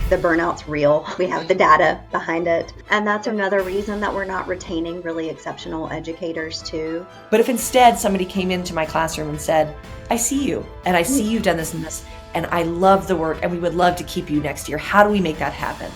the burnout's real. We have the data behind it. And that's another reason that we're not retaining really exceptional educators too. But if instead somebody came into my classroom and said, I see you, and I see you've done this and this, and I love the work, and we would love to keep you next year. How do we make that happen?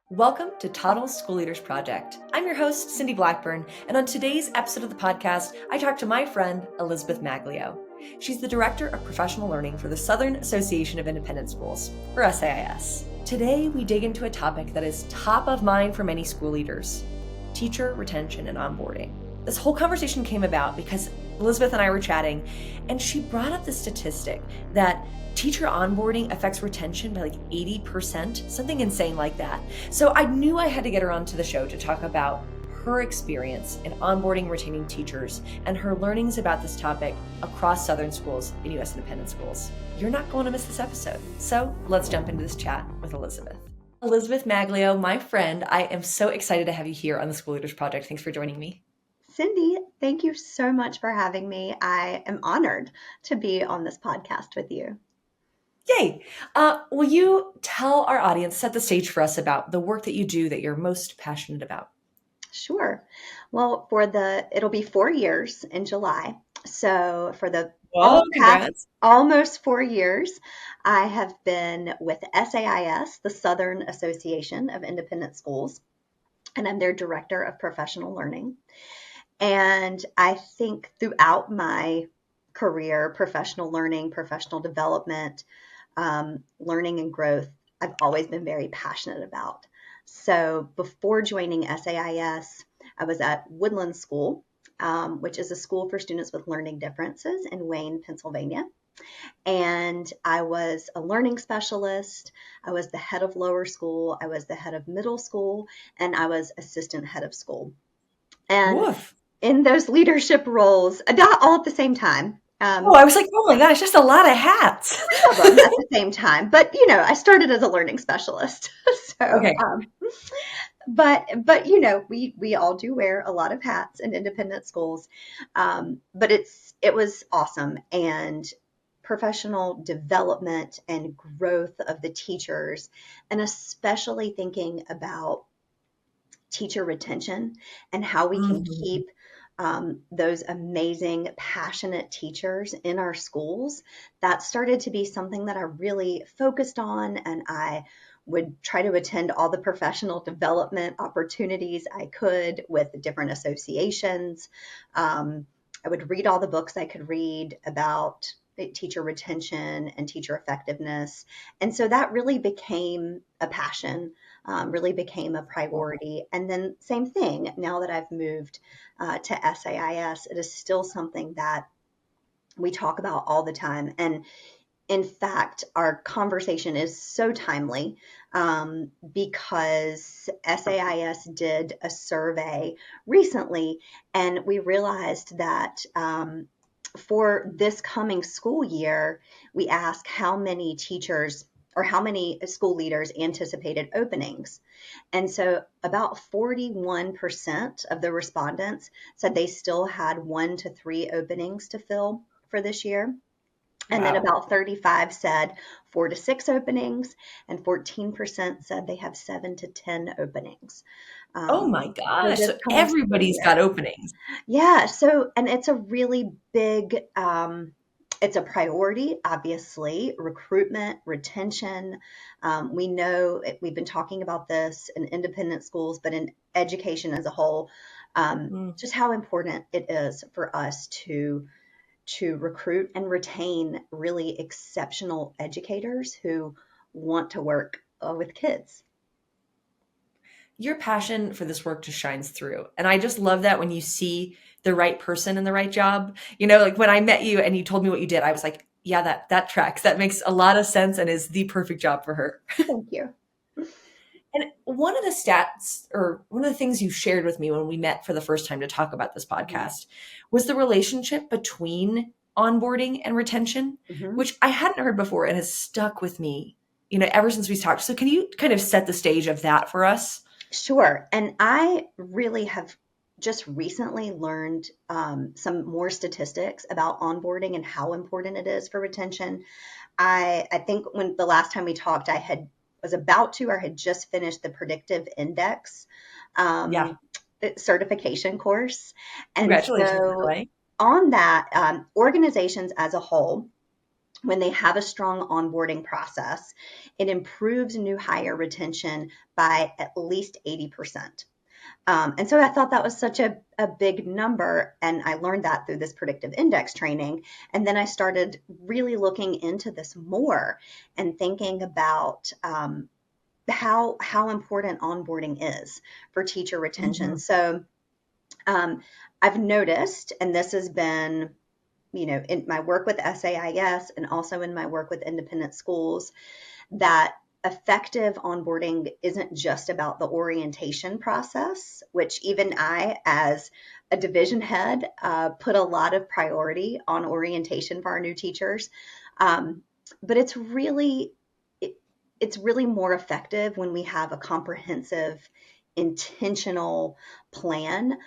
Welcome to Toddle's School Leaders Project. I'm your host, Cindy Blackburn, and on today's episode of the podcast, I talked to my friend, Elizabeth Maglio. She's the Director of Professional Learning for the Southern Association of Independent Schools, or SAIS. Today, we dig into a topic that is top of mind for many school leaders: teacher retention and onboarding. This whole conversation came about because Elizabeth and I were chatting, and she brought up the statistic that teacher onboarding affects retention by like 80%, something insane like that. So I knew I had to get her onto the show to talk about her experience in onboarding, retaining teachers, and her learnings about this topic across Southern schools and U.S. independent schools. You're not going to miss this episode. So let's jump into this chat with Elizabeth. Elizabeth Maglio, my friend, I am so excited to have you here on the School Leaders Project. Thanks for joining me. Cindy, thank you so much for having me. I am honored to be on this podcast with you. Yay. Will you tell our audience, set the stage for us about the work that you do that you're most passionate about? Sure. Well, it'll be 4 years in July. So for the Congrats. almost 4 years, I have been with SAIS, the Southern Association of Independent Schools, and I'm their Director of Professional Learning. And I think throughout my career, professional learning, professional development, learning and growth, I've always been very passionate about. So before joining SAIS, I was at Woodland School, which is a school for students with learning differences in Wayne, Pennsylvania. And I was a learning specialist. I was the head of lower school. I was the head of middle school, and I was assistant head of school. And Woof. In those leadership roles, not all at the same time. I was like, oh my gosh, just a lot of hats. 3 of them at the same time. But, I started as a learning specialist. So, okay. But we all do wear a lot of hats in independent schools. But it was awesome. And professional development and growth of the teachers, and especially thinking about teacher retention and how we can keep those amazing, passionate teachers in our schools. That started to be something that I really focused on, and I would try to attend all the professional development opportunities I could with different associations. I would read all the books I could read about teacher retention and teacher effectiveness. And so that really became a passion, really became a priority. And then same thing, now that I've moved to SAIS, it is still something that we talk about all the time. And in fact, our conversation is so timely because SAIS did a survey recently, and we realized that for this coming school year, we asked how many teachers or how many school leaders anticipated openings. And so about 41% of the respondents said they still had 1 to 3 openings to fill for this year. And then about 35 said 4 to 6 openings, and 14% said they have 7 to 10 openings. Oh my gosh. So everybody's got openings. Yeah. So, and it's a really big, it's a priority, obviously, recruitment, retention. We know we've been talking about this in independent schools, but in education as a whole, just how important it is for us to recruit and retain really exceptional educators who want to work with kids. Your passion for this work just shines through. And I just love that when you see the right person in the right job. Like when I met you and you told me what you did, I was like, yeah, that tracks. That makes a lot of sense and is the perfect job for her. Thank you. And one of the stats, or one of the things you shared with me when we met for the first time to talk about this podcast, was the relationship between onboarding and retention, which I hadn't heard before and has stuck with me, ever since we talked. So can you kind of set the stage of that for us? Sure. And I really have just recently learned some more statistics about onboarding and how important it is for retention. I think when the last time we talked, I had was about to or had just finished the predictive index Yeah. um, certification course. And Congratulations, by the so way. on that, organizations as a whole, when they have a strong onboarding process, it improves new hire retention by at least 80%. And so I thought that was such a big number. And I learned that through this predictive index training. And then I started really looking into this more and thinking about how important onboarding is for teacher retention. Mhm. So um, I've noticed, and this has been, in my work with SAIS and also in my work with independent schools, that effective onboarding isn't just about the orientation process, which even I, as a division head, put a lot of priority on orientation for our new teachers. Um, but it, it's really more effective when we have a comprehensive, intentional plan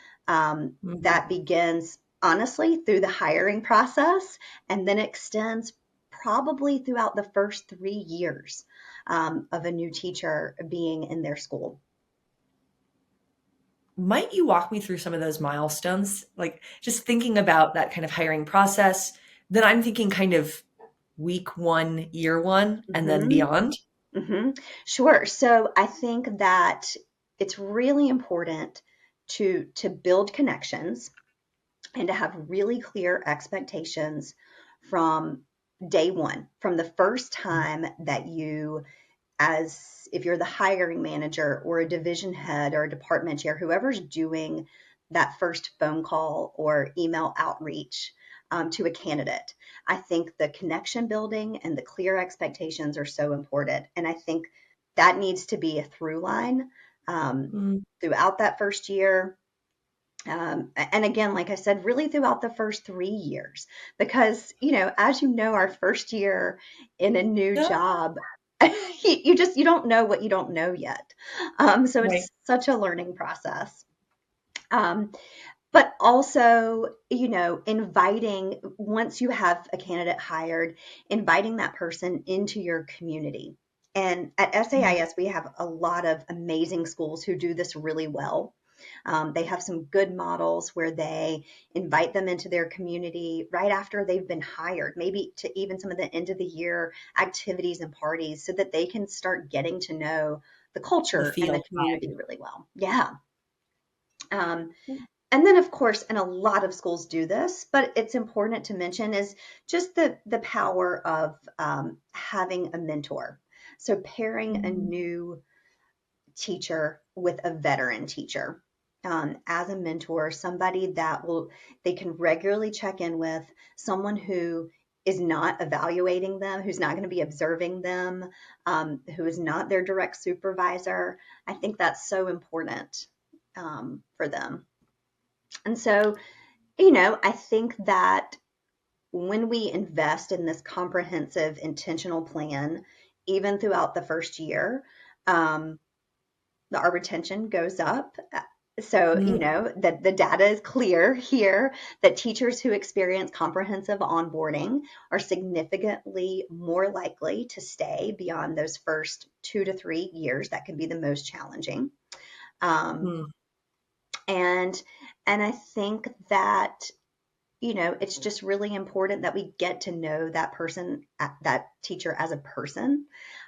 Mhm. that begins honestly through the hiring process and then extends probably throughout the first 3 years of a new teacher being in their school. Might you walk me through some of those milestones? Like just thinking about that kind of hiring process, then I'm thinking kind of week one, year one, and then Mm-hmm. beyond. Mm-hmm. Sure. So I think that it's really important to build connections and to have really clear expectations from day one, from the first time that you, as if you're the hiring manager or a division head or a department chair, whoever's doing that first phone call or email outreach to a candidate. I think the connection building and the clear expectations are so important. And I think that needs to be a through line Mm, throughout that first year. And again, like I said, really throughout the first 3 years, because, as you know, our first year in a new yeah, job, you don't know what you don't know yet. So right. it's such a learning process. Um, but also, inviting, once you have a candidate hired, inviting that person into your community. And at Mm, SAIS, we have a lot of amazing schools who do this really well. They have some good models where they invite them into their community right after they've been hired, maybe to even some of the end of the year activities and parties so that they can start getting to know the the culture and the feel community vibe. really well. Yeah. Um, and then, of course, and a lot of schools do this, but it's important to mention is just the power of having a mentor. So pairing a Mm, new teacher with a veteran teacher as a mentor, somebody that they can regularly check in with, someone who is not evaluating them, who's not going to be observing them, who is not their direct supervisor. I think that's so important for them. And so, I think that when we invest in this comprehensive, intentional plan, even throughout the first year, um, our retention goes up. So, mm, that the data is clear here that teachers who experience comprehensive onboarding are significantly more likely to stay beyond those first 2 to 3 years. That can be the most challenging. Um, mm. and and I think that it's just really important that we get to know that person, that teacher as a person,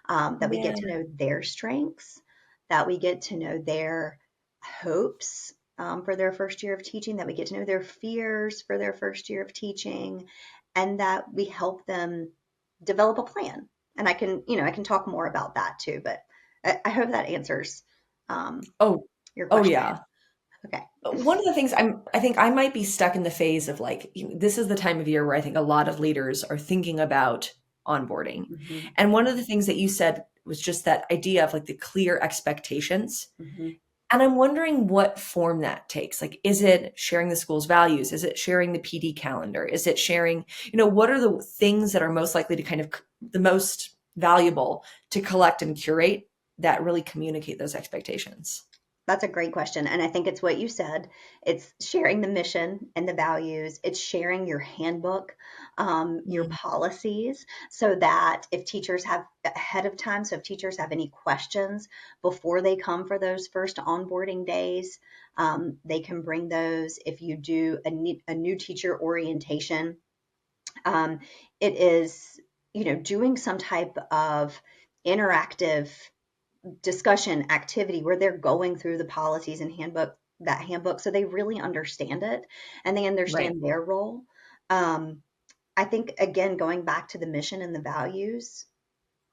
that we Yeah. get to know their strengths, that we get to know their hopes for their first year of teaching, that we get to know their fears for their first year of teaching, and that we help them develop a plan. And I can talk more about that too, but I hope that answers um, Oh, your oh question. yeah. Okay. One of the things I think I might be stuck in the phase of like, this is the time of year where I think a lot of leaders are thinking about onboarding. Hmm. And one of the things that you said was just that idea of like the clear expectations. Hmm. And I'm wondering what form that takes. Like, is it sharing the school's values? Is it sharing the PD calendar? Is it sharing, what are the things that are most likely to kind of the most valuable to collect and curate that really communicate those expectations? That's a great question. And I think it's what you said. It's sharing the mission and the values. It's sharing your handbook, your Mm. policies, so that if teachers have ahead of time, so if teachers have any questions before they come for those first onboarding days, they can bring those. If you do a new teacher orientation, um, it is, doing some type of interactive discussion activity where they're going through the policies and handbook so they really understand it and they Right. understand their role. um, I think, again, going back to the mission and the values,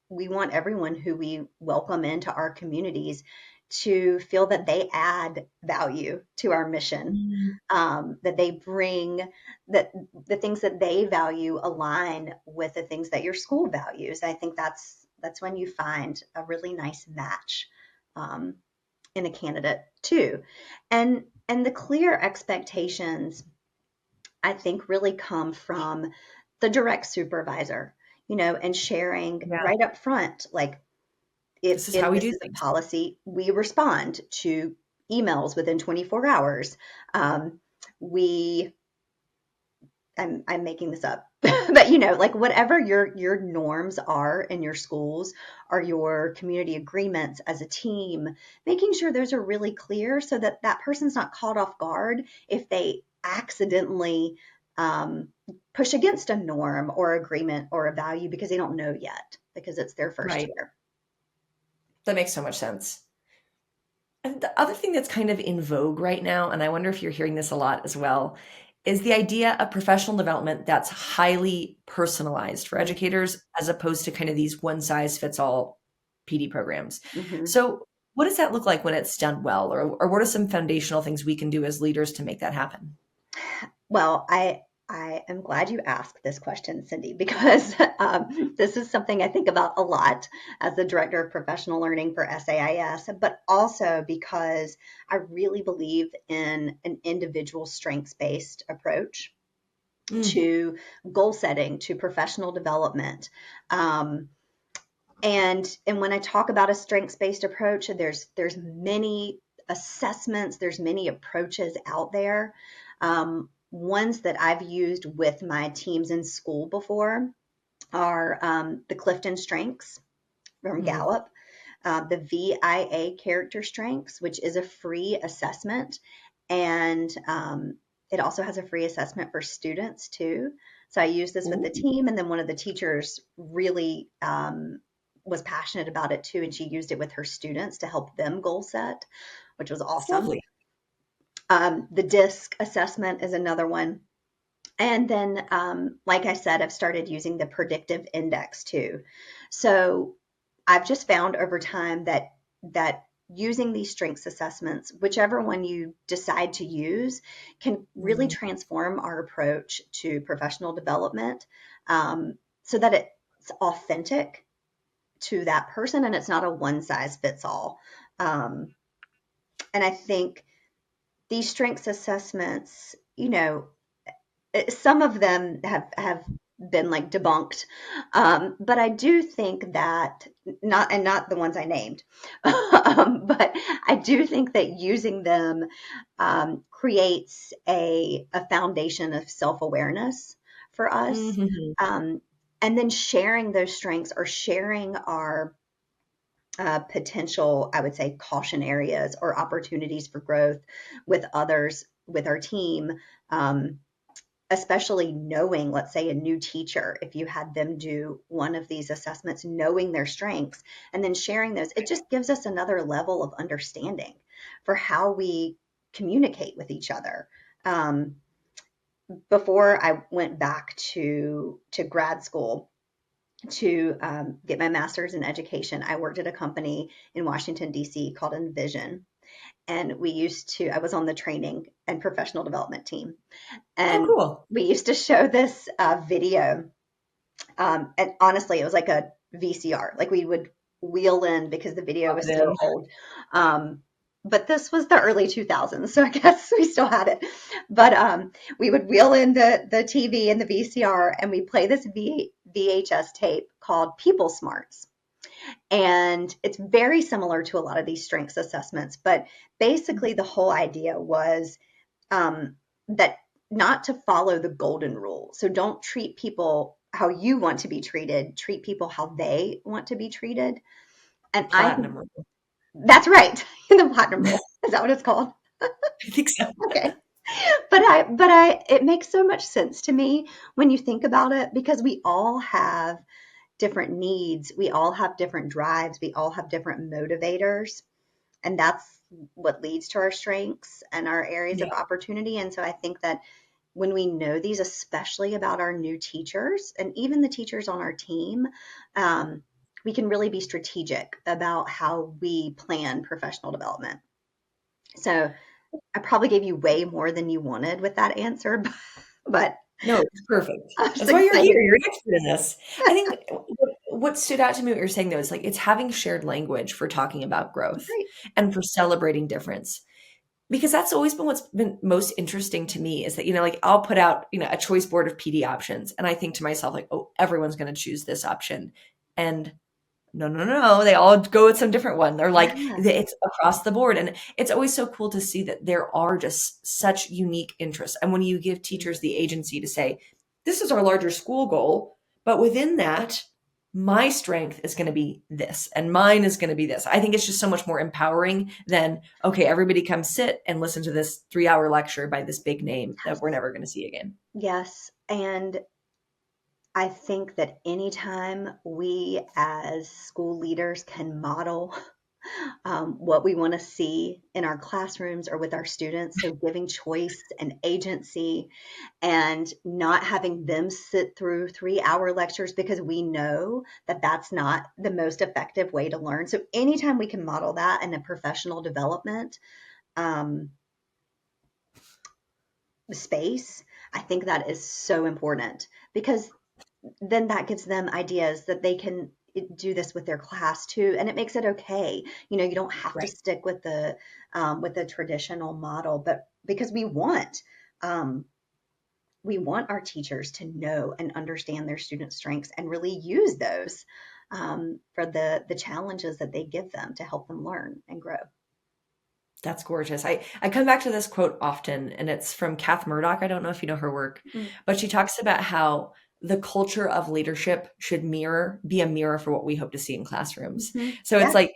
we want everyone who we welcome into our communities to feel that they add value to our mission, Mm. that they bring, that the things that they value align with the things that your school values. I think that's when you find a really nice match, um, in a candidate too. And the clear expectations, I think, really come from the direct supervisor, and sharing Yeah. right up front, like, This is how we this do is a things. policy, we respond to emails within 24 hours. We I'm making this up, but like, whatever your norms are in your schools, or your community agreements as a team, making sure those are really clear so that that person's not caught off guard if they accidentally, um, push against a norm or agreement or a value because they don't know yet, because it's their first Right. year. That makes so much sense. And the other thing that's kind of in vogue right now, and I wonder if you're hearing this a lot as well, is the idea of professional development that's highly personalized for educators as opposed to kind of these one size fits all PD programs. Mm-hmm. So, what does that look like when it's done well? Or what are some foundational things we can do as leaders to make that happen? Well, I am glad you asked this question, Cindy, because this is something I think about a lot as the director of professional learning for SAIS, but also because I really believe in an individual strengths-based approach Mm. to goal setting, to professional development. Um, and when I talk about a strengths-based approach, there's many assessments, there's many approaches out there. Ones that I've used with my teams in school before are, the Clifton Strengths from Mm. Gallup, the VIA Character Strengths, which is a free assessment, and it also has a free assessment for students too. So I used this with the Ooh, team, and then one of the teachers really, was passionate about it too, and she used it with her students to help them goal set, which was that's awesome. lovely. The DISC assessment is another one. And then, like I said, I've started using the predictive index too. So I've just found over time that using these strengths assessments, whichever one you decide to use, can really Mm. transform our approach to professional development, so that it's authentic to that person and it's not a one size fits all. Um, and I think these strengths assessments, some of them have been like debunked, but I do think that, not the ones I named, but I do think that using them, creates a foundation of self awareness for us, Mhm. um, and then sharing those strengths, or sharing our, potential, I would say, caution areas or opportunities for growth with others, with our team. Um, Especially knowing, let's say, a new teacher, if you had them do one of these assessments, knowing their strengths and then sharing those, it just gives us another level of understanding for how we communicate with each other. Um, Before I went back to grad school to, get my master's in education, I worked at a company in Washington, D.C. called Envision. And I was on the training and professional development team. Oh, And cool. we used to show this, video. And honestly, it was like a VCR. Like, we would wheel in because the video Pop was it in. so old. Um, but this was the early 2000s, so I guess we still had it. But, we would wheel in the TV and the VCR, and we play this VHS tape called People Smarts. And it's very similar to a lot of these strengths assessments. But basically, the whole idea was that not to follow the golden rule. So don't treat people how you want to be treated, treat people how they want to be treated. And I think Platinum rule. that's right. The platinum rule. Is that what it's called? I think so. Okay. But it makes so much sense to me when you think about it, because we all have different needs. We all have different drives. We all have different motivators. And that's what leads to our strengths and our areas Yeah. of opportunity. And so I think that when we know these, especially about our new teachers and even the teachers on our team, um, we can really be strategic about how we plan professional development. So I probably gave you way more than you wanted with that answer, but No, it's perfect. I'm just That's why you're here. excited. You're an expert in this. I think what stood out to me, what you're saying though, is like it's having shared language for talking about growth Great. and for celebrating difference. Because that's always been what's been most interesting to me is that, like I'll put out, a choice board of PD options. And I think to myself, like, oh, everyone's going to choose this option. And no, no, no, they all go with some different one. They're like, Yeah. it's across the board. And it's always so cool to see that there are just such unique interests. And when you give teachers the agency to say, this is our larger school goal, but within that, my strength is going to be this and mine is going to be this. I think it's just so much more empowering than, okay, everybody come sit and listen to this 3-hour lecture by this big name that we're never going to see again. Yes. And I think that anytime we as school leaders can model what we want to see in our classrooms or with our students, so giving choice and agency and not having them sit through 3-hour lectures, because we know that that's not the most effective way to learn. So anytime we can model that in a professional development um, space, I think that is so important, because then that gives them ideas that they can do this with their class too, and it makes it okay. You don't have to Right. stick with the traditional model, but because um, we want our teachers to know and understand their students' strengths and really use those for the challenges that they give them to help them learn and grow. That's gorgeous. I come back to this quote often, and it's from Kath Murdoch. I don't know if you know her work, Mm. but she talks about how the culture of leadership should be a mirror for what we hope to see in classrooms. Hmm. So Yeah. it's like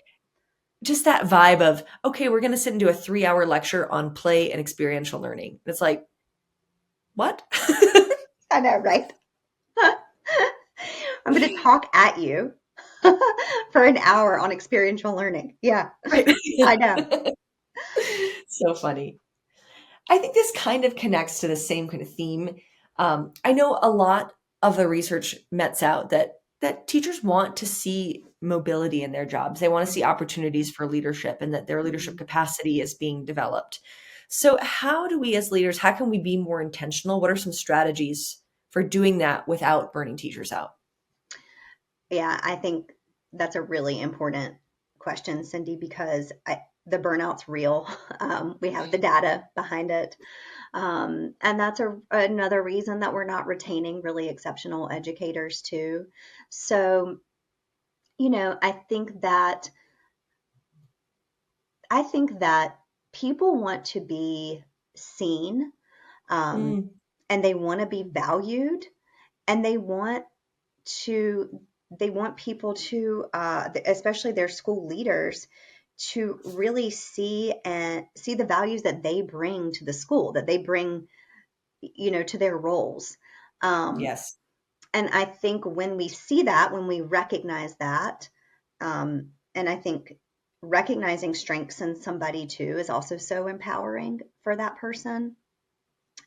just that vibe of, okay, we're going to sit and do a 3-hour lecture on play and experiential learning. It's like, what? I know, right? I'm going to talk at you for an hour on experiential learning. Yeah, Right. I know. So funny. I think this kind of connects to the same kind of theme. I know a lot of the research mets out that teachers want to see mobility in their jobs. They want to see opportunities for leadership and that their leadership Mhm. capacity is being developed. So, how do we as leaders, how can we be more intentional? What are some strategies for doing that without burning teachers out? Yeah, I think that's a really important question, Cindy, because the burnout's real. We have the data behind it. And that's another reason that we're not retaining really exceptional educators, too. So, I think that people want to be seen, um, Mm, and they want to be valued, and to they want people to especially their school leaders to really see the values that they bring to the school, that they bring to their roles. um, yes. and I think when we see that, when we recognize that, and I think recognizing strengths in somebody too is also so empowering for that person.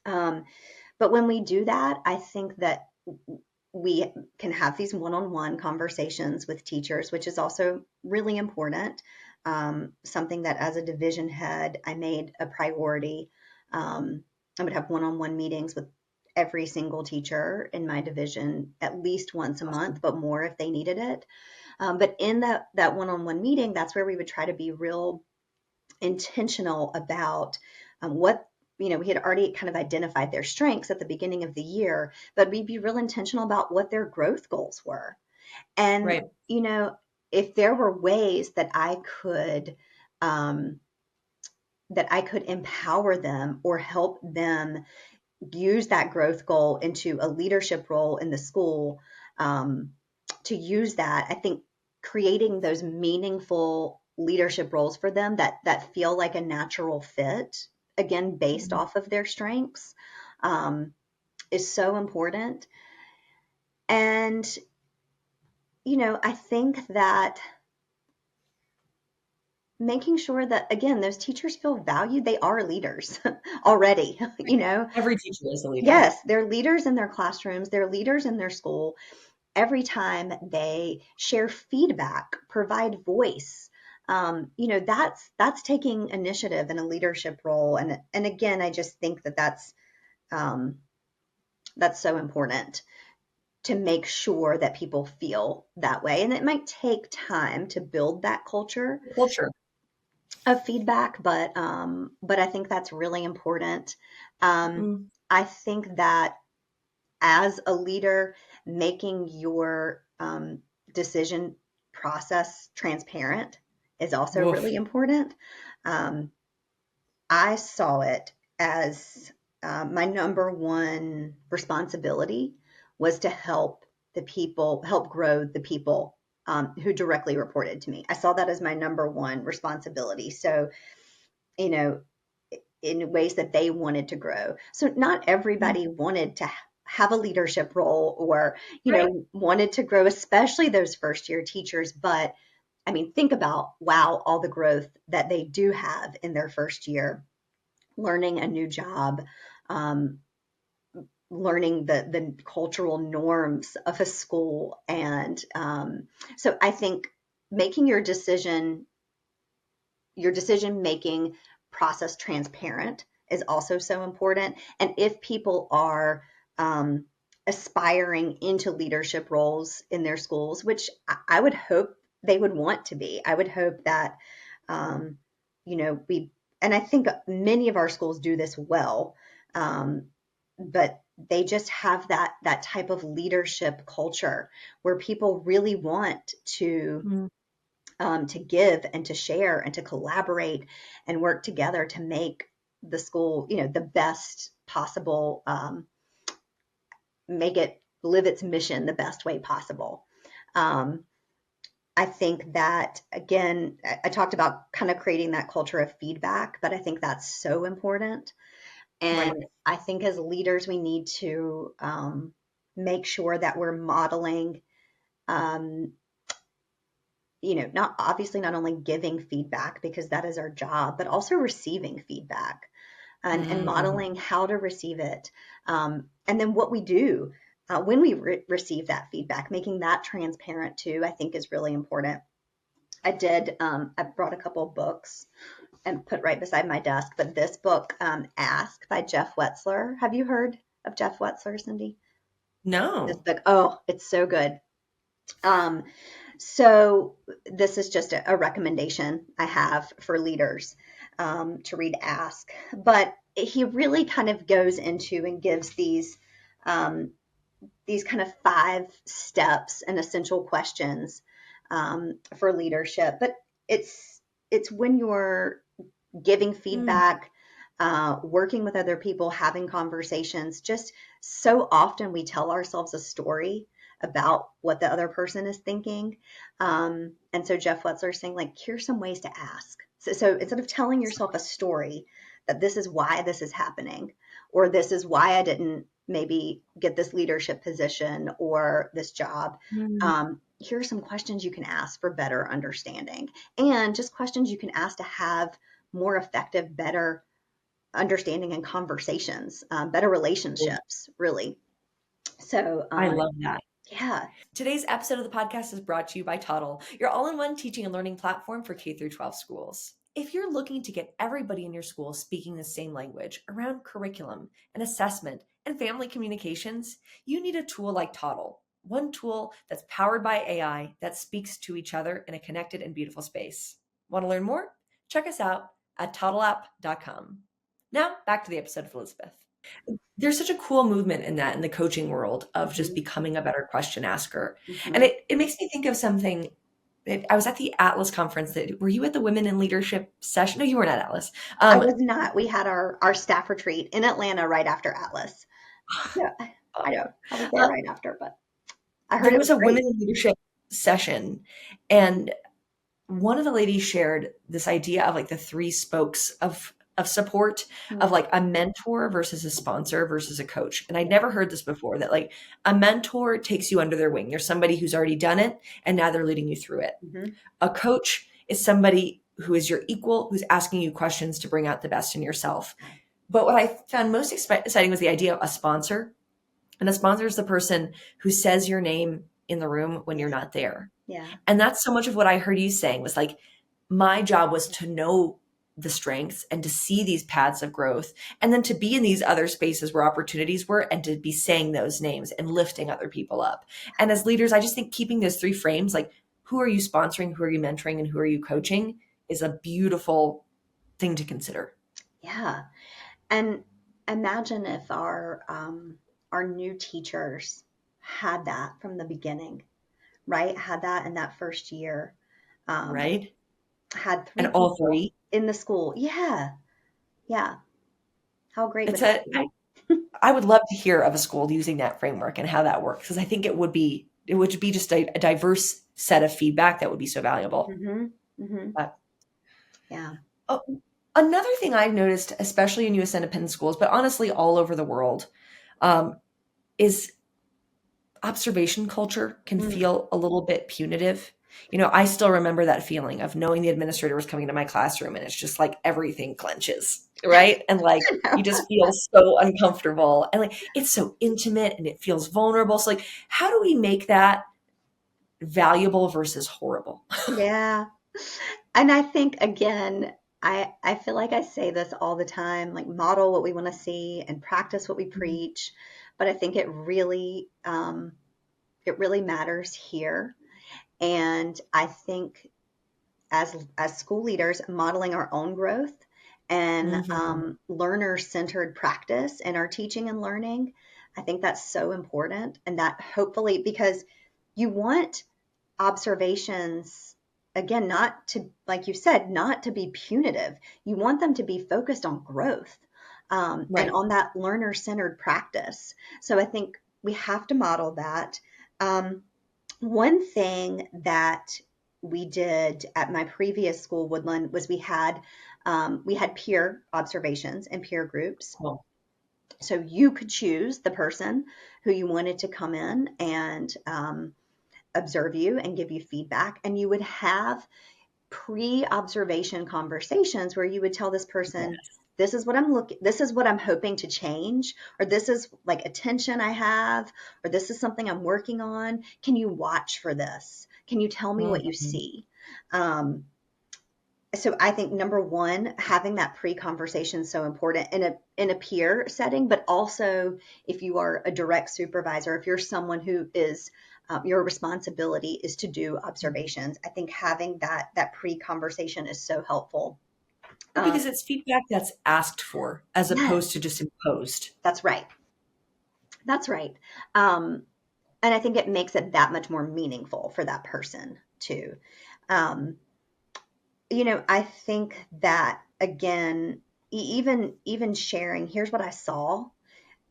um, but when we do that, I think that we can have these one-on-one conversations with teachers, which is also really important. Something that as a division head, I made a priority. I would have one-on-one meetings with every single teacher in my division at least once a month, but more if they needed it. But in that one-on-one meeting, that's where we would try to be real intentional about what we had already kind of identified their strengths at the beginning of the year, but we'd be real intentional about what their growth goals were. And Right. if there were ways um, that I could empower them or help them use that growth goal into a leadership role in the school, um, to use that, I think creating those meaningful leadership roles for them that feel like a natural fit, again based Mhm. off of their strengths, um, is so important. And I think that making sure that, again, those teachers feel valued. They are leaders already. Every teacher is a leader. Yes, they're leaders in their classrooms, they're leaders in their school. Every time they share feedback, provide voice, that's taking initiative in a leadership role. And again, I just think that um, that's so important to make sure that people feel that way. And it might take time to build that culture Culture. of feedback, but I think that's really important. Um, Mm. I think that as a leader, making your decision process transparent is also Woof. really important. Um, I saw it as my number one responsibility was to help grow the people who directly reported to me. I saw that as my number one responsibility. So, you know, in ways that they wanted to grow. So not Mm. everybody wanted to have a leadership role or, Right. wanted to grow, especially those first year teachers. But I mean, think about, wow, all the growth that they do have in their first year, learning a new job, um, learning the cultural norms of a school. And so I think making your decision making process transparent is also so important. And if people are um, aspiring into leadership roles in their schools, which I would hope they would want to be, I would hope that, um, we, and I think many of our schools do this well, um, but they just have that type of leadership culture where people really want Mm. to give and to share and to collaborate and work together to make the school, the best possible, make it live its mission the best way possible. Um, I think that, again, I talked about kind of creating that culture of feedback, but I think that's so important. Right. And I think as leaders, we need to make sure that we're modeling, um, not obviously not only giving feedback because that is our job, but also receiving feedback and Mm-hmm. modeling how to receive it. And then what we do when we receive that feedback, making that transparent too, I think is really important. I brought a couple of books and put right beside my desk, but this book, Ask by Jeff Wetzler. Have you heard of Jeff Wetzler, Cindy? This No. book, oh, it's so good. Um, So this is just a recommendation I have for leaders to read Ask. But he really kind of goes into and gives these kind of 5 steps and essential questions for leadership. But it's when you're giving Mm. feedback, working with other people, having conversations. Just so often we tell ourselves a story about what the other person is thinking. And so Jeff Wetzler is saying, like, here's some ways to ask. So instead of telling yourself a story that this is why this is happening, or this is why I didn't maybe get this leadership position or this job, Mm. here are some questions you can ask for better understanding, and just questions you can ask to have more effective, better understanding and conversations, better relationships, really. So, I love that. yeah. Today's episode of the podcast is brought to you by Toddle, your all-in-one teaching and learning platform for K through 12 schools. If you're looking to get everybody in your school speaking the same language around curriculum and assessment and family communications, you need a tool like Toddle. One tool that's powered by AI that speaks to each other in a connected and beautiful space. Want to learn more? Check us out at toddleapp.com. Now, back to the episode of Elizabeth. There's such a cool movement in that in the coaching world of just Hmm. becoming a better question asker. And Hmm. it makes me think of something. I was at the Atlas conference. Were you at the Women in Leadership session? No, you weren't at Atlas. I was not. We had our staff retreat in Atlanta right after Atlas. So I know I was there uh, right after, but I heard there it was was a great. Women in Leadership session, and one of the ladies shared this idea of like the three spokes of support, of Mm, like a mentor versus a sponsor versus a coach. And I'd yeah. never heard this before, that like a mentor takes you under their wing. You're somebody who's already done it and now they're leading you through it. Hmm. A coach is somebody who is your equal, who's asking you questions to bring out the best in yourself. But what I found most exciting was the idea of a sponsor. And a sponsor is the person who says your name in the room when Yeah. you're not there. Yeah. And that's so much of what I heard you saying, was like, my job was to know the strengths and to see these paths of growth, and then to be in these other spaces where opportunities were, and to be saying those names and lifting other people up. And as leaders, I just think keeping those three frames, like who are you sponsoring, who are you mentoring, and who are you coaching, is a beautiful thing to consider. Yeah. And imagine if our new teachers had that from the beginning, right? Had that in that first year. Um, Right? had And three all people three. in the school. Yeah. Yeah. How great It's would that a be? I would love to hear of a school using that framework and how that works, because I think it would be just a diverse set of feedback that would be so valuable. Hmm. Hmm. But Yeah. oh, another thing I've noticed, especially in U.S. independent schools, but honestly all over the world, um, is observation culture can Mm. feel a little bit punitive. I still remember that feeling of knowing the administrator was coming to my classroom, and it's just like everything clenches, right? And like you just feel so uncomfortable, and like it's so intimate and it feels vulnerable. So like, how do we make that valuable versus horrible? Yeah. And I think again, I feel like I say this all the time, like model what we want to see and practice what we preach. But I think it really matters here. And I think as school leaders, modeling our own growth and Mhm. learner-centered practice in our teaching and learning, I think that's so important. And that hopefully, because you want observations, again, not to, like you said, not to be punitive. You want them to be focused on growth, and Right. on that learner-centered practice. So I think we have to model that. Um, One thing that we did at my previous school, Woodland, was we had peer observations and peer groups. Cool. So you could choose the person who you wanted to come in and observe you and give you feedback, and you would have pre-observation conversations where you would tell this person, Yes. this is what I'm hoping to change, or this is like attention I have, or this is something I'm working on. Can you watch for this? Can you tell me what you Mhm. see? um, so I think number one, having that pre-conversation is so important in a peer setting, but also if you are a direct supervisor, if you're someone who is your responsibility is to do observations. I think having that pre-conversation is so helpful. Well, because it's feedback that's asked for as Yes, opposed to just imposed. that's right. That's right. Um, and I think it makes it that much more meaningful for that person too. Um, I think that again, even sharing, here's what I saw,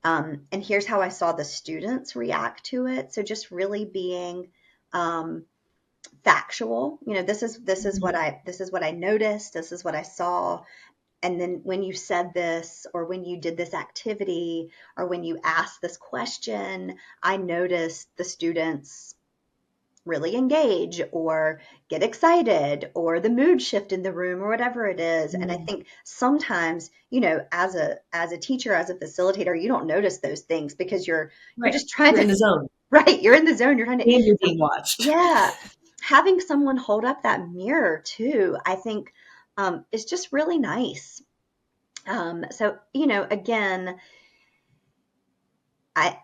and here's how I saw the students react to it. So just really being um, factual. This is what I noticed. This is what I saw. And then when you said this, or when you did this activity, or when you asked this question, I noticed the students really engage or get excited, or the mood shift in the room, or whatever it is. And I Mm. think sometimes, as a teacher, as a facilitator, you don't notice those things because you're Right. just trying You're in to the zone right, you're in the zone, you're trying to and you're so being watched. yeah, having someone hold up that mirror too, I think is just really nice. So again, I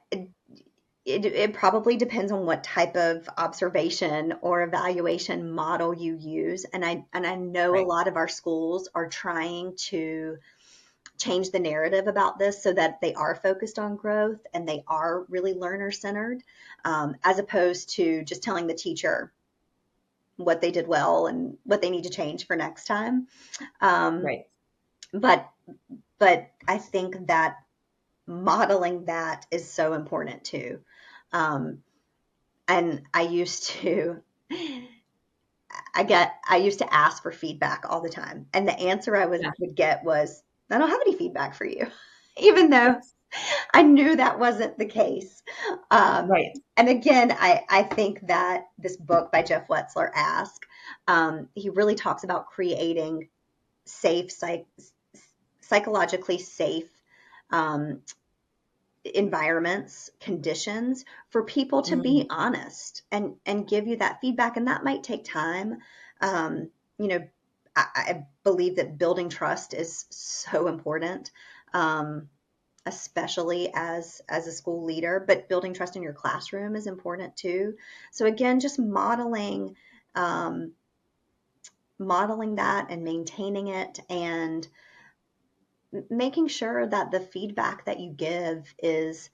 it probably depends on what type of observation or evaluation model you use. And I know a Right. lot of our schools are trying to change the narrative about this so that they are focused on growth and they are really learner centered, as opposed to just telling the teacher, what they did well and what they need to change for next time. Um, Right. but but I think that modeling that is so important too. Um, and I used to ask for feedback all the time, and the answer Yeah. would get was, "I don't have any feedback for you," even though Yes. I knew that wasn't the case. Right. And again, I think that this book by Jeff Wetzler, Ask, he really talks about creating safe, psychologically safe um, environments, conditions for people to Mm, be honest and give you that feedback. And that might take time. Um, you know, I believe that building trust is so important. Especially as a school leader, but building trust in your classroom is important too. So again, just um, modeling that and maintaining it, and making sure that the feedback that you give is,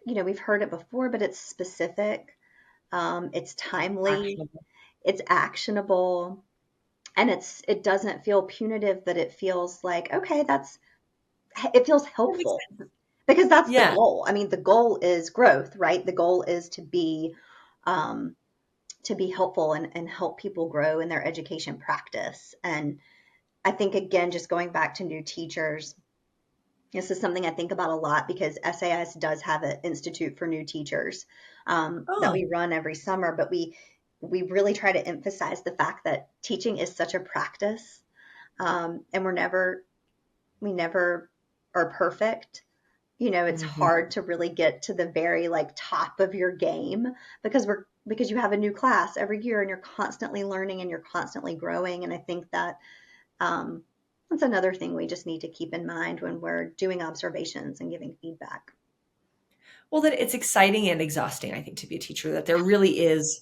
we've heard it before, but it's specific, it's timely, actionable. it's actionable, and it doesn't feel punitive, but it feels like, okay, it feels That makes helpful, sense. because that's the Yeah. goal. I mean, the goal is growth, right? The goal is um, to be helpful and help people grow in their education practice. And I think, again, just going back to new teachers, this is something I think about a lot, because SAIS does have an Institute for New Teachers that Oh. we run every summer, but we really try to emphasize the fact that teaching is such a practice, and we never are perfect. It's Hmm. hard to really get to the very like top of your game, because you have a new class every year, and you're constantly learning and you're constantly growing. And I think that um, that's another thing we just need to keep in mind when we're doing observations and giving feedback. Well, that it's exciting and exhausting, I think, to be a teacher, that there really is.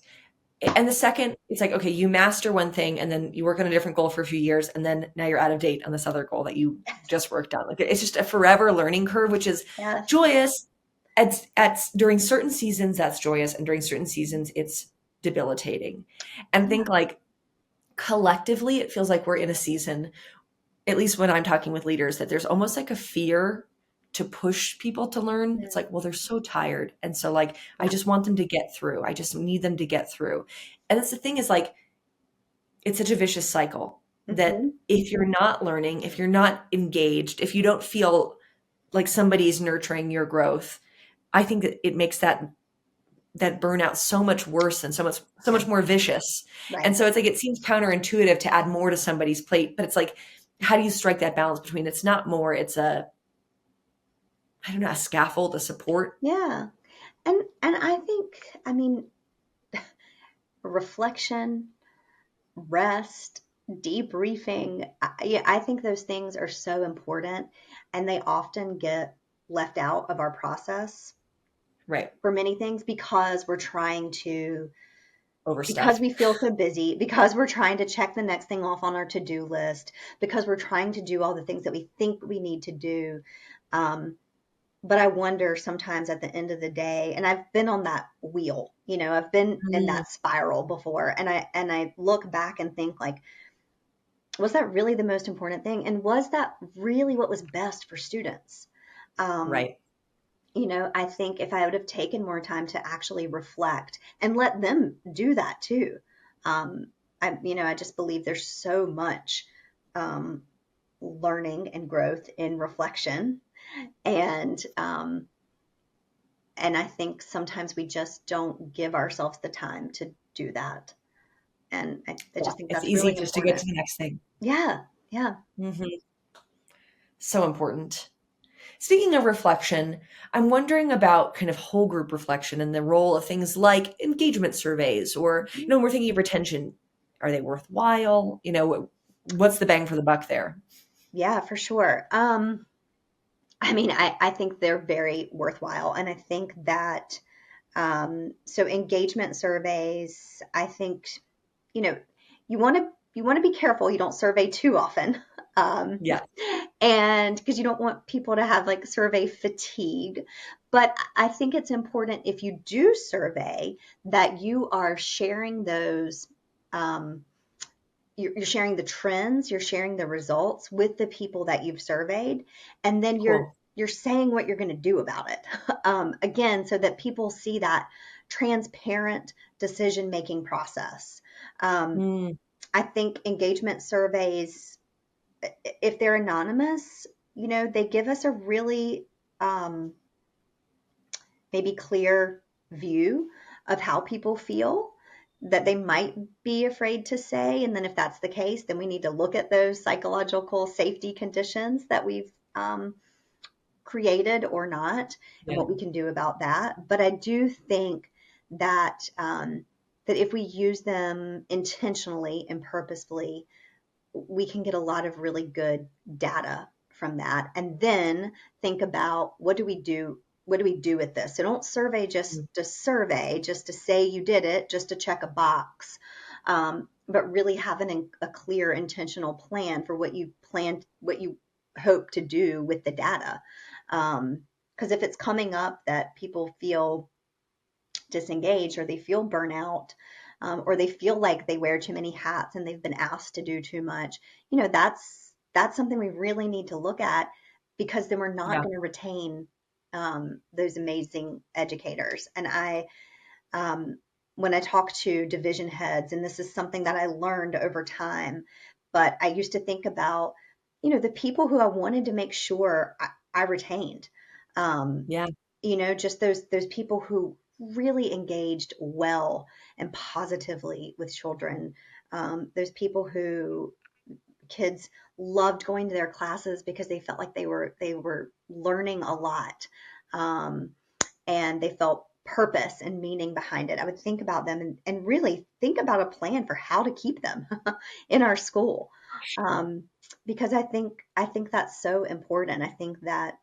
And the second, it's like, okay, you master one thing and then you work on a different goal for a few years, and then now you're out of date on this other goal that you just worked on. Like it's just a forever learning curve, which is Yes. joyous. At during certain seasons, that's joyous, and during certain seasons, it's debilitating. And I think Yeah. like collectively, it feels like we're in a season, at least when I'm talking with leaders, that there's almost like a fear to push people to learn. It's like, well, they're so tired. And so like I Yeah. just want them to get through. I just need them to get through. And that's the thing, is like it's such a vicious cycle that Hmm. if you're not learning, if you're not engaged, if you don't feel like somebody's nurturing your growth, I think that it makes that burnout so much worse and so Yeah. much more vicious. And Right. so it's like it seems counterintuitive to add more to somebody's plate, but it's like, how do you strike that balance between it's not more, it's a, I don't know, a scaffold, a support? Yeah. And I think, I mean, reflection, rest, debriefing, yeah, I think those things are so important, and they often get left out of our process Right. for many things, because we're trying to because Overstuffed. we feel so busy, because we're trying to check the next thing off on our to-do list, because we're trying to do all the things that we think we need to do. Um, but I wonder sometimes at the end of the day, and I've been on that wheel, I've been in Mm, that spiral before, and I look back and think, like, was that really the most important thing? And was that really what was best for students? Um, right. I think if I would have taken more time to actually reflect and let them do that too, I just believe there's so much um, learning and growth in reflection, and I think sometimes we just don't give ourselves the time to do that, and I Yeah. just think It's that's easy really just to get important. to the next thing. Yeah, yeah. Hmm. So important. Speaking of reflection, I'm wondering about kind of whole group reflection and the role of things like engagement surveys, or, when we're thinking of retention, are they worthwhile? What's the bang for the buck there? Yeah, for sure. I mean, I think they're very worthwhile. And I think that, so engagement surveys, I think, you know, you want to be careful you don't survey too often. Um, Yeah. and because you don't want people to have like survey fatigue. But I think it's important, if you do survey, that you are sharing those. um, you're sharing the trends, you're sharing the results with the people that you've surveyed, and then Cool. you're saying what you're going to do about it. Again, so that people see that transparent decision making process. Um, Mm, I think engagement surveys, if they're anonymous, they give us a really um, maybe clear view of how people feel that they might be afraid to say. And then if that's the case, then we need to look at those psychological safety conditions that we've created or not, and yeah. what we can do about that. But I do think that that if we use them intentionally and purposefully, we can get a lot of really good data from that, and then think about what do we do with this. So don't survey just to say you did it, just to check a box, but really having a clear intentional plan for what you hope to do with the data. Because if it's coming up that people feel disengaged, or they feel burnout, or they feel like they wear too many hats and they've been asked to do too much, that's something we really need to look at, because then we're not Yeah. going to retain those amazing educators. And um, when I talk to division heads, and this is something that I learned over time, but I used to think about, the people who I wanted to make sure I retained. Um, Yeah. just those people who really engaged well and positively with children. Those people who kids loved going to their classes because they felt like they were learning a lot, um, and they felt purpose and meaning behind it. I would think about them, and really think about a plan for how to keep them in our school, Sure. um, because I think that's so important. I think that,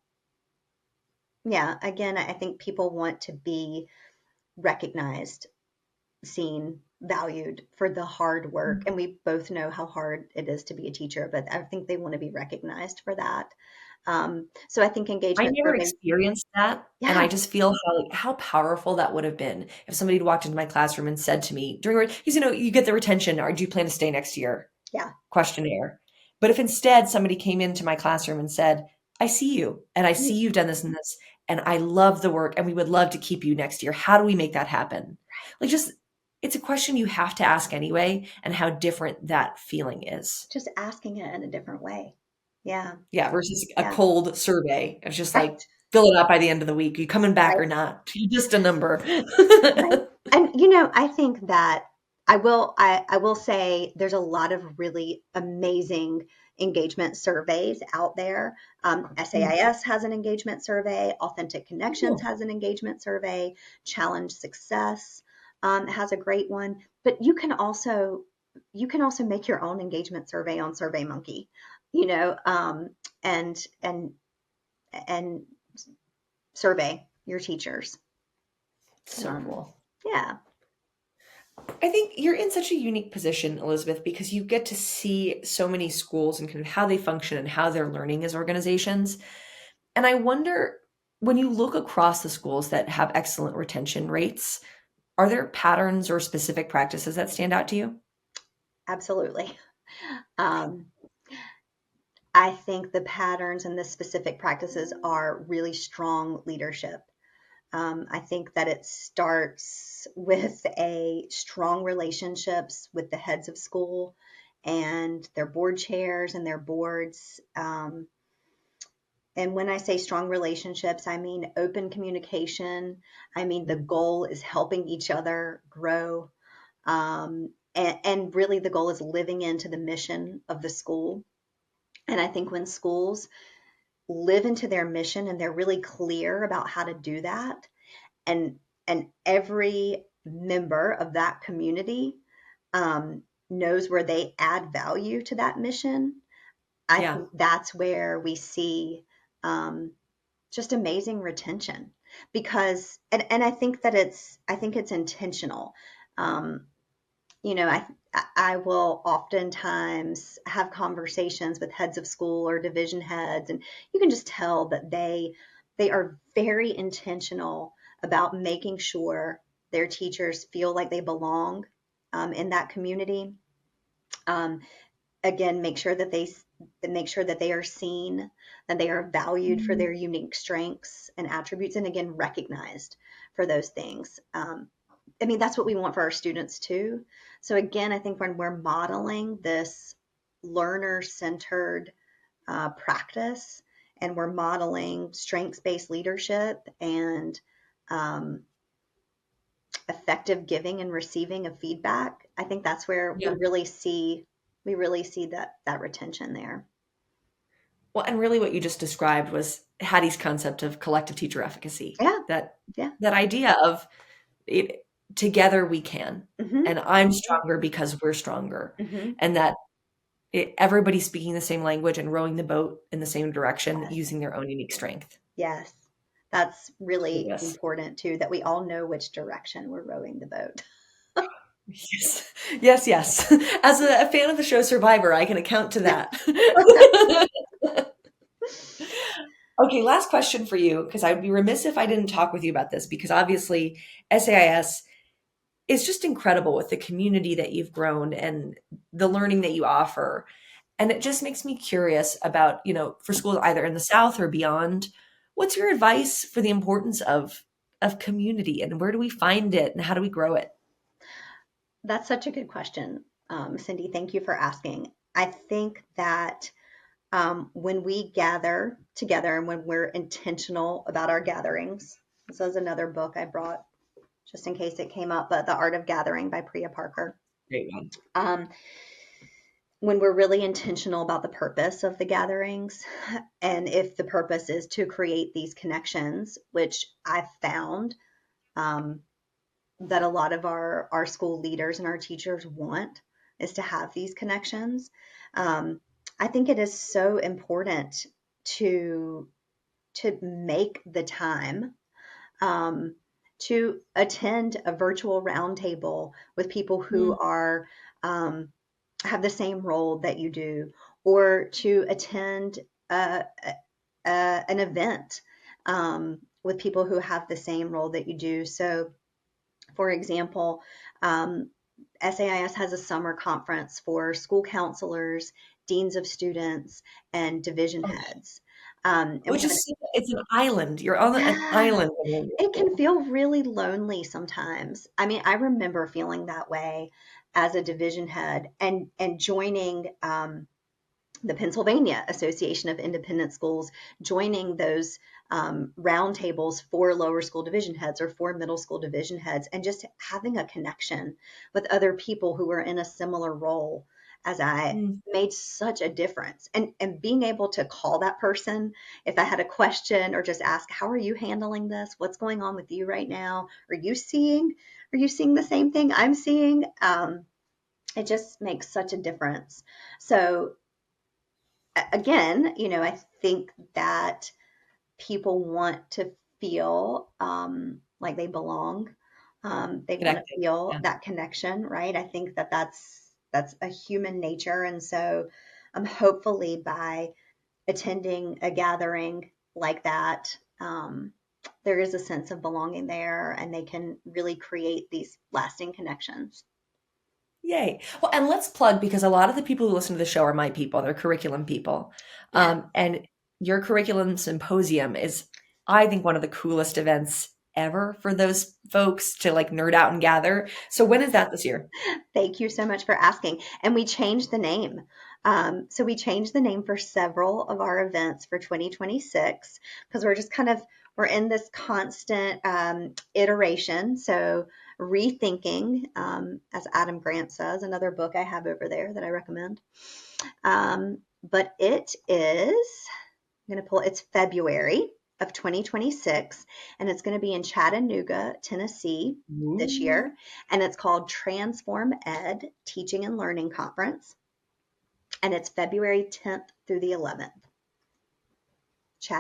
yeah, again, I think people want to be recognized, seen, valued for the hard work. And we both know how hard it is to be a teacher, but I think they want to be recognized for that. So I think I engagement never surveys, experienced that, and I yeah, just feel how powerful that would have been if somebody had walked into my classroom and said to me during, because you get the retention, or do you plan to stay next year yeah, questionnaire. But if instead somebody came into my classroom and said, I see you, and I see right, you've done this and this, and I love the work, and we would love to keep you next year. How do we make that happen? Like, just, it's a question you have to ask anyway, and how different that feeling is. just asking it in a different way. Yeah, Yeah, versus a yeah, cold survey. It's just right, like, fill it out by the end of the week. Are you coming back right. or not? You're just a number. Right. And I think that I will say there's a lot of really amazing engagement surveys out there. SAIS has an engagement survey, Authentic Connections Cool. has an engagement survey, Challenge Success has a great one. But you can also make your own engagement survey on SurveyMonkey, you know, and and survey your teachers. So Um, cool. yeah. I think you're in such a unique position, Elizabeth, because you get to see so many schools and kind of how they function and how they're learning as organizations. And I wonder, when you look across the schools that have excellent retention rates, are there patterns or specific practices that stand out to you? Absolutely. Um, I think the patterns and the specific practices are really strong leadership. I think that it starts with a strong relationships with the heads of school and their board chairs and their boards. And when I say strong relationships, I mean open communication. I mean the goal is helping each other grow. And really the goal is living into the mission of the school. And I think when schools live into their mission and they're really clear about how to do that, and every member of that community knows where they add value to that mission, I Yeah. think that's where we see um, just amazing retention. Because and I think it's intentional. Um, I will oftentimes have conversations with heads of school or division heads, and you can just tell that they are very intentional about making sure their teachers feel like they belong in that community. Um, Again, make sure that they are seen, that they are valued for their unique strengths and attributes, and again recognized for those things. I mean, that's what we want for our students too. So again, I think when we're modeling this learner-centered practice, and we're modeling strengths-based leadership and um, effective giving and receiving of feedback, I think that's where Yeah. we really see that retention there. Well, and really what you just described was Hattie's concept of collective teacher efficacy. Yeah, That yeah. that idea of it, together we can, Hmm. and I'm stronger because we're stronger, Hmm. and that everybody's speaking the same language and rowing the boat in the same direction Yes, using their own unique strength. yes. That's really Yes. important too, that we all know which direction we're rowing the boat. Yes. Yes, yes. As a fan of the show Survivor, I can account to that. Okay, last question for you, because I would be remiss if I didn't talk with you about this, because obviously SAIS is just incredible with the community that you've grown and the learning that you offer. And it just makes me curious about, for schools either in the South or beyond, what's your advice for the importance of community, and where do we find it and how do we grow it? That's such a good question, Cindy. Thank you for asking. I think that when we gather together and when we're intentional about our gatherings, this is another book I brought just in case it came up, but The Art of Gathering by Priya Parker. Great one. Um, when we're really intentional about the purpose of the gatherings, and if the purpose is to create these connections, which I've found um, that a lot of our school leaders and our teachers want, is to have these connections. Um, I think it is so important to make the time um, to attend a virtual roundtable with people who Mm, are um, have the same role that you do, or to attend an event with people who have the same role that you do. So, for example, um, SAIS has a summer conference for school counselors, deans of students, and division oh, heads. And we which have an is, it's an island. You're on an yeah, island when you're in it can school. feel really lonely sometimes. I mean, I remember feeling that way as a division head, and joining the Pennsylvania Association of Independent Schools, joining those roundtables for lower school division heads or for middle school division heads, and just having a connection with other people who were in a similar role as I Mm. made such a difference. And being able to call that person if I had a question, or just ask, how are you handling this? What's going on with you right now? Are you seeing the same thing I'm seeing? It just makes such a difference. So again, I think that people want to feel like they belong. They want to Connected. feel Yeah. that connection, right? I think that that's a human nature, and so hopefully by attending a gathering like that, there is a sense of belonging there, and they can really create these lasting connections. Yay. Well, and let's plug, because a lot of the people who listen to the show are my people. They're curriculum people. Yeah. And your curriculum symposium is, I think, one of the coolest events ever for those folks to like nerd out and gather. So when is that this year? Thank you so much for asking. And we changed the name. So we changed the name for several of our events for 2026, because we're just we're in this constant iteration. So rethinking, as Adam Grant says, another book I have over there that I recommend. But I'm going to pull, it's February of 2026, and it's going to be in Chattanooga, Tennessee this Ooh. year. And it's called Transform Ed Teaching and Learning Conference. And it's February 10th through the 11th,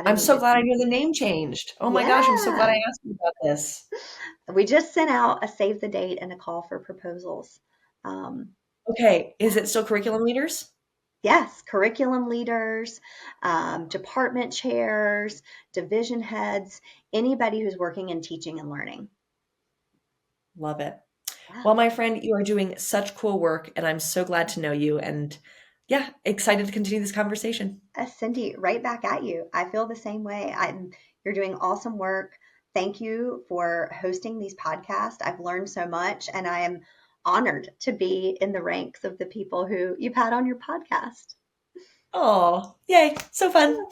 I'm so Chattanooga, glad I hear the Tennessee. name changed. Oh my gosh, I'm so glad Yeah. I asked you about this. We just sent out a save the date and a call for proposals. Um, Okay, is it still curriculum leaders? yes, curriculum leaders, department chairs, division heads, anybody who's working in teaching and learning. Love it. Well, my friend, you are doing such cool work, and I'm so glad to know you. And yeah, excited to continue this conversation. Cindy, right back at you. I feel the same way. You're doing awesome work. Thank you for hosting these podcasts. I've learned so much, and I am honored to be in the ranks of the people who you've had on your podcast. Oh, yay. So fun.